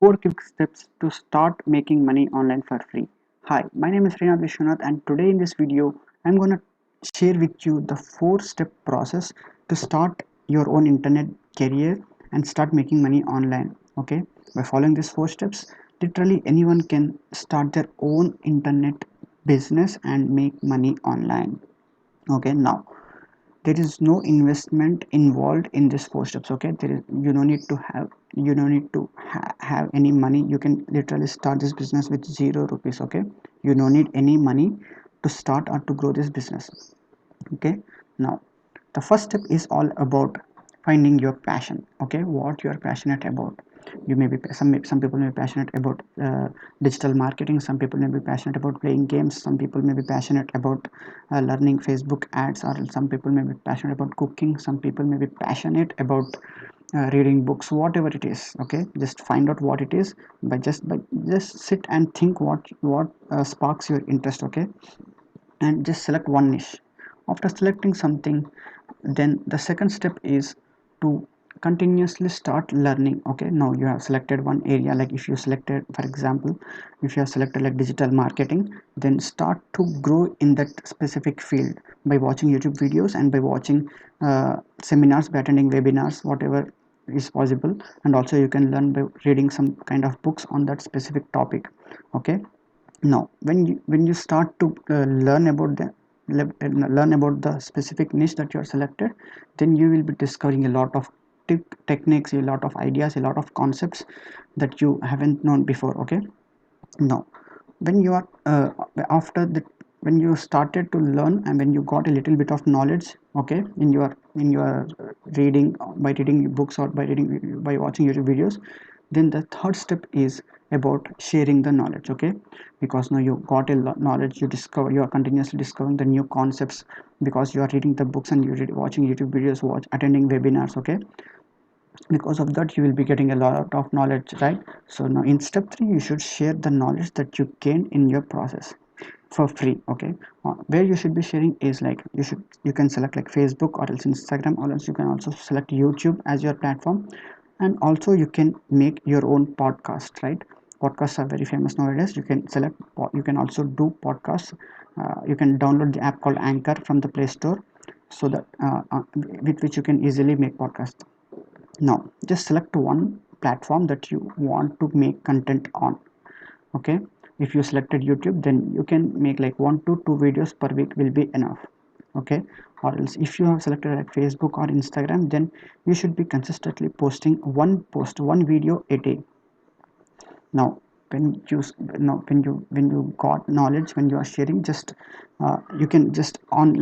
4 quick steps to start making money online for free. Hi, my name is Srinath Vishwanath, and today in this video, I'm gonna share with you the 4-step process to start your own internet career and start making money online. Okay, by following these 4 steps, literally anyone can start their own internet business and make money online. Okay, now there is no investment involved in this 4 steps. Okay, there is you don't need to have any money. You can literally start this business with 0 rupees. Okay, you don't need any money to start or to grow this business. Okay, now the first step is all about finding your passion. Okay, what you are passionate about. You may be some people may be passionate about digital marketing. Some people may be passionate about playing games. Some people may be passionate about learning Facebook ads, or some people may be passionate about cooking. Some people may be passionate about reading books, whatever it is. Okay, just find out what it is by just sit and think what sparks your interest. Okay, and just select one niche. After selecting something, then the second step is to continuously start learning. Okay, now you have selected one area. Like if you selected, for example, if you have selected like digital marketing, then start to grow in that specific field by watching YouTube videos and by watching seminars, by attending webinars, whatever is possible. And also you can learn by reading some kind of books on that specific topic. Okay, now when you start to learn about the specific niche that you are selected, then you will be discovering a lot of techniques, a lot of ideas, a lot of concepts that you haven't known before. Okay, now when you are after the when you started to learn and when you got a little bit of knowledge, okay, in your reading, by reading books or by watching YouTube videos, then the third step is about sharing the knowledge. Okay, because now you got a knowledge, you are continuously discovering the new concepts because you are reading the books and watching YouTube videos, attending webinars. Okay, because of that you will be getting a lot of knowledge, right? So now in step 3 you should share the knowledge that you gained in your process for free. Okay, where you should be sharing is like you can select like Facebook or else Instagram, or else you can also select YouTube as your platform. And also you can make your own podcast, right? Podcasts are very famous nowadays. You can also do podcasts. You can download the app called Anchor from the Play Store, so that with which you can easily make podcasts. Now just select one platform that you want to make content on. Okay, if you selected YouTube, then you can make like 1 to 2 videos per week will be enough. Okay, or else if you have selected like Facebook or Instagram, then you should be consistently posting one video a day. Now when you when you got knowledge, when you are sharing, just you can just on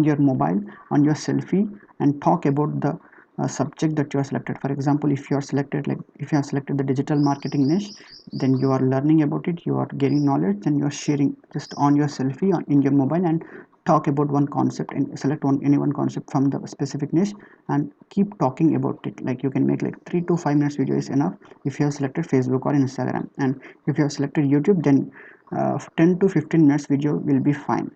your mobile, on your selfie, and talk about the subject that you are selected. For example, if you are selected like if you have selected the digital marketing niche, then you are learning about it, you are gaining knowledge, and you are sharing just on your selfie in your mobile, and talk about one concept and select any one concept from the specific niche and keep talking about it. Like you can make like 3 to 5 minutes video is enough if you have selected Facebook or Instagram. And if you have selected YouTube, then 10 to 15 minutes video will be fine.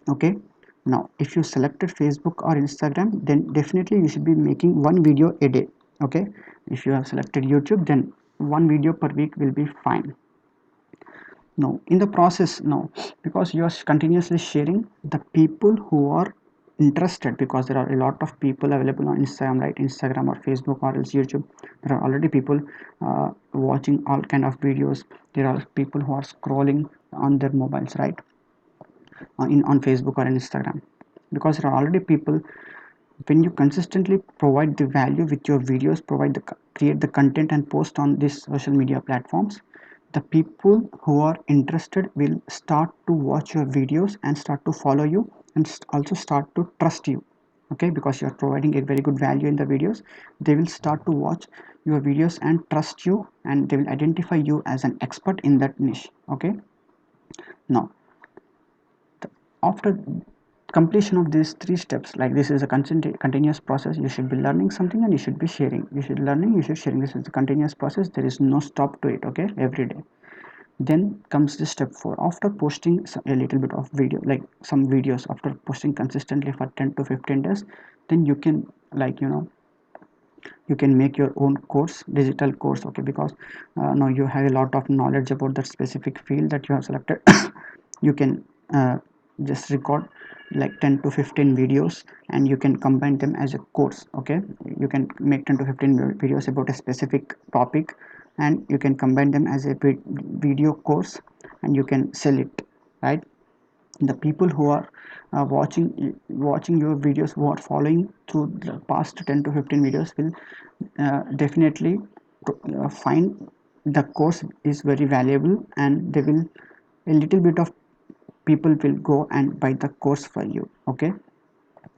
Okay, now if you selected Facebook or Instagram, then definitely you should be making one video a day. Okay, if you have selected YouTube, then one video per week will be fine. Now in the process, now because you are continuously sharing, the people who are interested, because there are a lot of people available on Instagram, right? Instagram or Facebook or else YouTube, there are already people watching all kind of videos. There are people who are scrolling on their mobiles, right? In on Facebook or Instagram, because there are already people. When you consistently provide the value with your videos, create the content and post on these social media platforms, the people who are interested will start to watch your videos and start to follow you, and also start to trust you. Okay, because you are providing a very good value in the videos, they will start to watch your videos and trust you, and they will identify you as an expert in that niche. Okay, now after completion of these 3 steps, like this is a continuous process. You should be learning something and you should be sharing. You should learning, you should sharing. This is a continuous process. There is no stop to it. Okay, every day. Then comes the step 4. After posting a little bit of video, like some videos, after posting consistently for 10 to 15 days, then you can, like You can make your own course, digital course, okay, because now you have a lot of knowledge about that specific field that you have selected. You can just record like 10 to 15 videos and you can combine them as a course, okay. You can make 10 to 15 videos about a specific topic and you can combine them as a video course and you can sell it, right. The people who are watching your videos, who are following through the past 10 to 15 videos will definitely find the course is very valuable and they will, a little bit of people will go and buy the course for you, okay.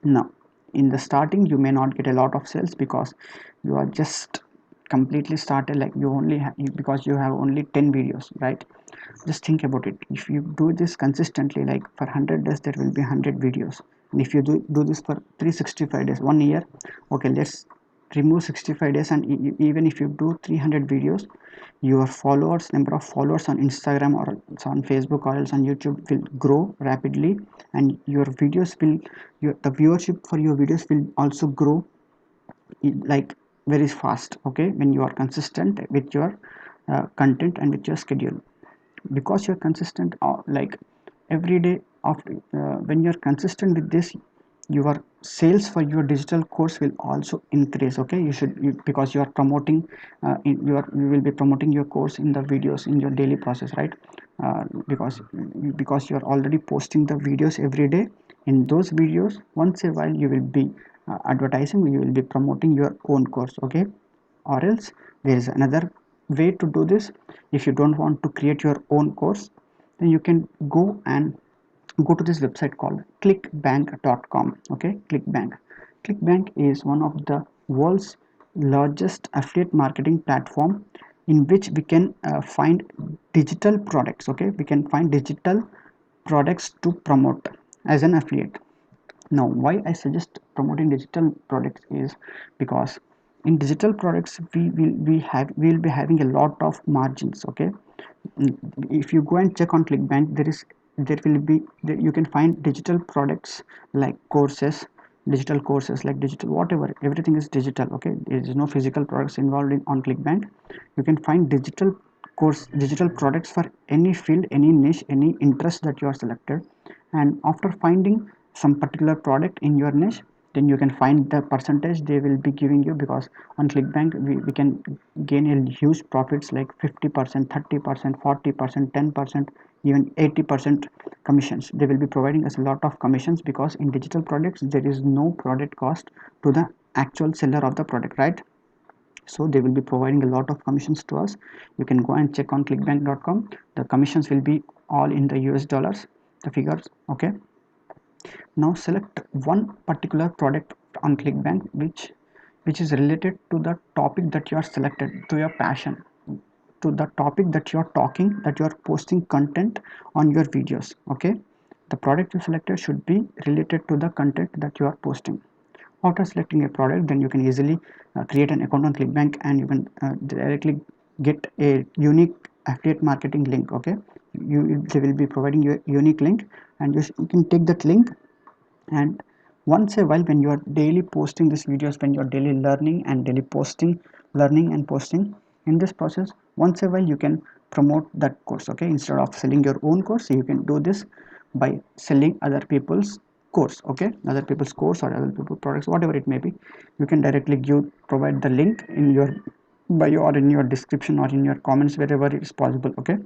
Now in the starting you may not get a lot of sales because you are just completely started, like you only have, because you have only 10 videos, right. Just think about it. If you do this consistently, like for 100 days there will be 100 videos, and if you do this for 365 days, 1 year, okay, let's remove 65 days, and even if you do 300 videos, your followers, number of followers on Instagram or on Facebook or else on YouTube will grow rapidly, and your videos will, the viewership for your videos will also grow like very fast, okay, when you are consistent with your content and with your schedule. Because you're consistent, like every day of when you're consistent with this, your sales for your digital course will also increase, okay. Because you are promoting, you will be promoting your course in the videos in your daily process, right. Because you're already posting the videos every day. In those videos, once a while you will be advertising, you will be promoting your own course, okay. Or else there is another way to do this. If you don't want to create your own course, then you can go to this website called clickbank.com, okay. Clickbank is one of the world's largest affiliate marketing platform, in which we can find digital products, okay. We can find digital products to promote as an affiliate. Now why I suggest promoting digital products is because in digital products we will be having a lot of margins, okay. If you go and check on Clickbank, there will be you can find digital products like courses, digital courses like digital whatever, everything is digital, okay. There is no physical products involved in on Clickbank. You can find digital products for any field, any niche, any interest that you are selected, and after finding some particular product in your niche, then you can find the percentage they will be giving you. Because on Clickbank we can gain a huge profits like 50%, 30%, 40%, 10%, even 80% commissions. They will be providing us a lot of commissions, because in digital products there is no product cost to the actual seller of the product, right. So they will be providing a lot of commissions to us. You can go and check on clickbank.com. The commissions will be all in the US dollars, the figures, okay. Now select one particular product on Clickbank which is related to the topic that you are selected, to your passion, to the topic that you are talking, that you are posting content on your videos, okay. The product you selected should be related to the content that you are posting. After selecting a product, then you can easily create an account on Clickbank, and you can directly get a unique affiliate marketing link, okay. They will be providing you a unique link, and you can take that link, and once a while when you are daily posting these videos, when you are daily learning and daily posting, learning and posting, in this process once a while you can promote that course, okay. Instead of selling your own course, you can do this by selling other people's course, okay. Other people's course or other people's products, whatever it may be. You can directly provide the link in your bio or in your description or in your comments, wherever it is possible, okay.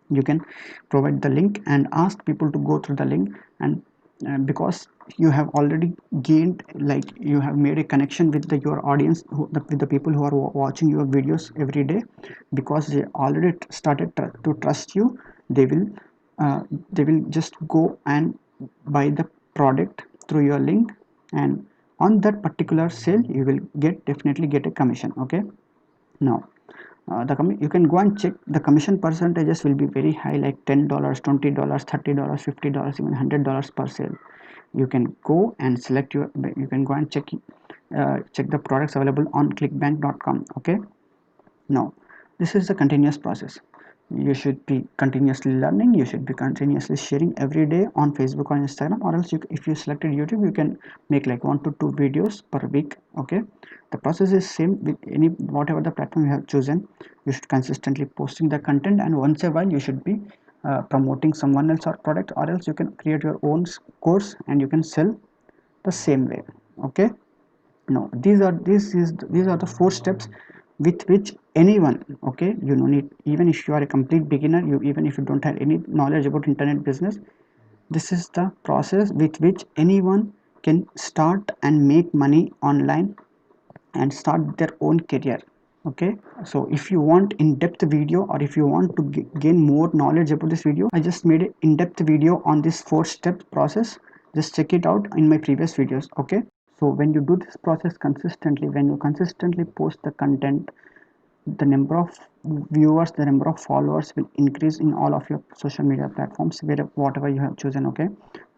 You can provide the link and ask people to go through the link, and because you have already gained, like you have made a connection with your audience, with the people who are watching your videos every day, because they already started to trust you. they will uh, they will just go and buy the product through your link, and on that particular sale you will definitely get a commission, okay. Now you can go and check the commission percentages will be very high, like $10, $20, $30, $50, even $100 per sale. You can go and select you can go and check the products available on clickbank.com, okay. Now this is the continuous process. You should be continuously learning, you should be continuously sharing every day on Facebook or Instagram, or else if you selected YouTube, you can make like 1 to 2 videos per week. Okay, the process is same with any whatever the platform you have chosen. You should consistently posting the content, and once a while you should be promoting someone else or product, or else you can create your own course and you can sell the same way. Okay, no, these are the 4 steps with which anyone, okay, you don't need, even if you are a complete beginner, you even if you don't have any knowledge about internet business, this is the process with which anyone can start and make money online and start their own career. Okay, so if you want in-depth video, or if you want to gain more knowledge about this video, I just made an in-depth video on this 4 step process. Just check it out in my previous videos. Okay, so when you do this process consistently, when you consistently post the content, the number of viewers, the number of followers will increase in all of your social media platforms, where whatever you have chosen. Okay,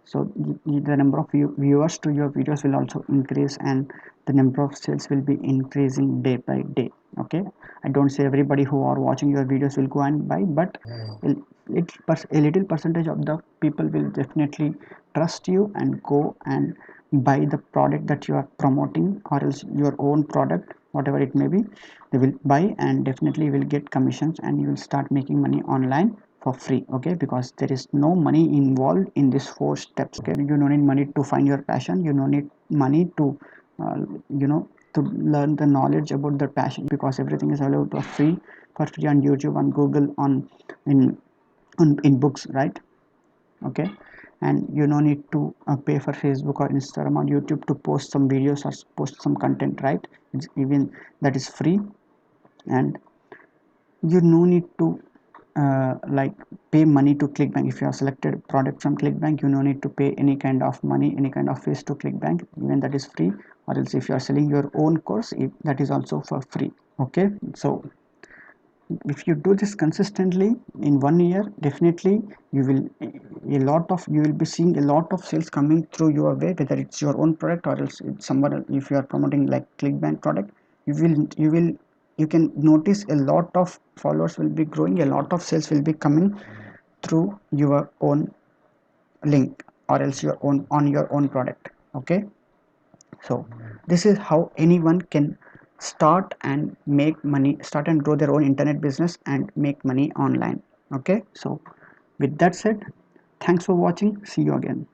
so the number of viewers to your videos will also increase, and the number of sales will be increasing day by day. Okay, I don't say everybody who are watching your videos will go and buy, but a little percentage of the people will definitely trust you and go and buy the product that you are promoting, or else your own product, whatever it may be, they will buy and definitely will get commissions, and you will start making money online for free. Okay, because there is no money involved in these 4 steps. Okay, you don't need money to find your passion, you don't need money to uh, you know to learn the knowledge about the passion, because everything is available for free on YouTube, on Google, in in books, right? Okay, and you no need to pay for Facebook or Instagram or YouTube to post some videos or post some content, right? It's even that is free. And you no need to like pay money to Clickbank. If you have selected product from Clickbank, you no need to pay any kind of money, any kind of fees to Clickbank, even that is free. Or else if you are selling your own course, that is also for free. Okay, so if you do this consistently in 1 year, definitely you will you will be seeing a lot of sales coming through your way, whether it's your own product or else it's someone else. If you are promoting like Clickbank product, you can notice a lot of followers will be growing, a lot of sales will be coming through your own link, or else your own on your own product. Okay, so this is how anyone can start and make money, start and grow their own internet business and make money online. Okay, so with that said, thanks for watching, see you again.